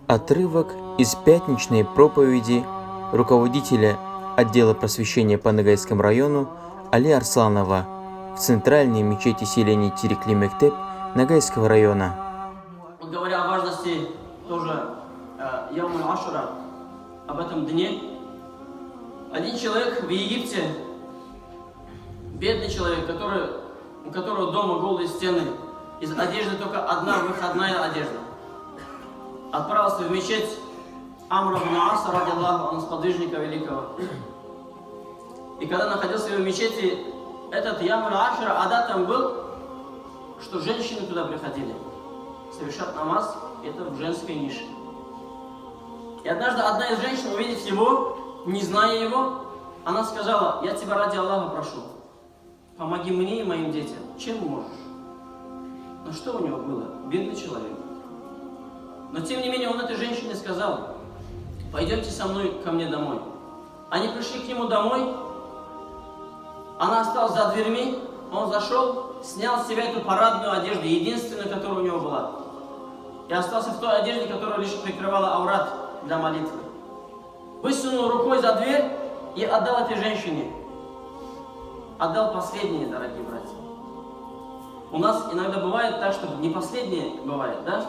Отрывок из пятничной проповеди руководителя отдела просвещения по Ногайскому району Али Арсланова в центральной мечети селения Тирикли Мектеп Ногайского района. Говоря о важности тоже Яум аль-Ашура, об этом дне, один человек в Египте, бедный человек, у которого дома голые стены, из одежды только одна выходная одежда, отправился в мечеть Амра ибн Аса, ради Аллаха, он сподвижника великого. И когда находился в его мечети, этот Яум аль-Ашура, адатом был, что женщины туда приходили совершать намаз, это в женской нише. И однажды одна из женщин, увидев его, не зная его, она сказала: я тебя ради Аллаха прошу, помоги мне и моим детям, чем можешь. Но что у него было? Бедный человек. Но тем не менее он этой женщине сказал: пойдемте со мной ко мне домой. Они пришли к нему домой, она осталась за дверьми, он зашел, снял с себя эту парадную одежду, единственную, которая у него была, и остался в той одежде, которая лишь прикрывала аурат для молитвы. Высунул рукой за дверь и отдал этой женщине. Отдал последние, дорогие братья. У нас иногда бывает так, что не последние бывает, да?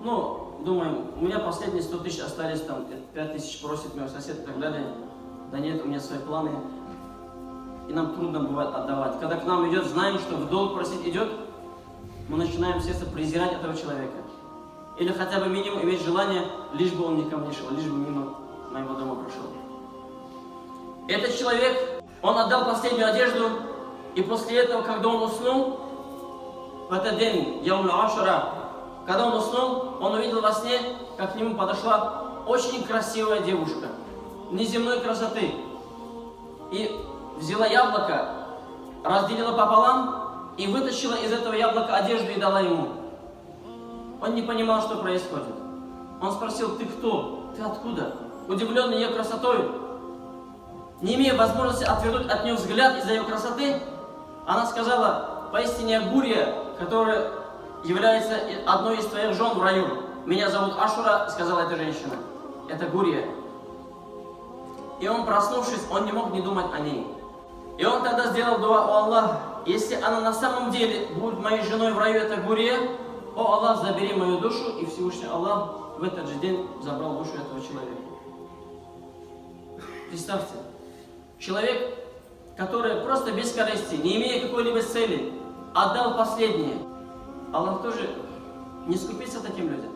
Ну, думаем, у меня последние 100 тысяч остались, там 5 тысяч просит мой сосед и так далее. Да нет, у меня свои планы. И нам трудно бывает отдавать. Когда к нам идет, знаем, что в долг просить идет, мы начинаем в сердце презирать этого человека. Или хотя бы минимум иметь желание, лишь бы он не ко мне шел, лишь бы мимо моего дома прошел. Этот человек, он отдал последнюю одежду, и после этого, когда он уснул, в этот день, Яум аль-Ашура, когда он уснул, он увидел во сне, как к нему подошла очень красивая девушка, неземной красоты, и взяла яблоко, разделила пополам и вытащила из этого яблока одежду и дала ему. Он не понимал, что происходит. Он спросил: ты кто? Ты откуда? Удивленный ее красотой, не имея возможности отвернуть от нее взгляд из-за ее красоты, она сказала: поистине Гурия, которая является одной из твоих жен в раю. Меня зовут Ашура, сказала эта женщина. Это Гурия. И он, проснувшись, он не мог не думать о ней. И он тогда сделал дуа: о Аллах, если она на самом деле будет моей женой в раю, это Гурия, о Аллах, забери мою душу. И Всевышний Аллах в этот же день забрал душу этого человека. Представьте, человек, который просто без корысти, не имея какой-либо цели, отдал последнее. Аллах тоже не скупится таким людям.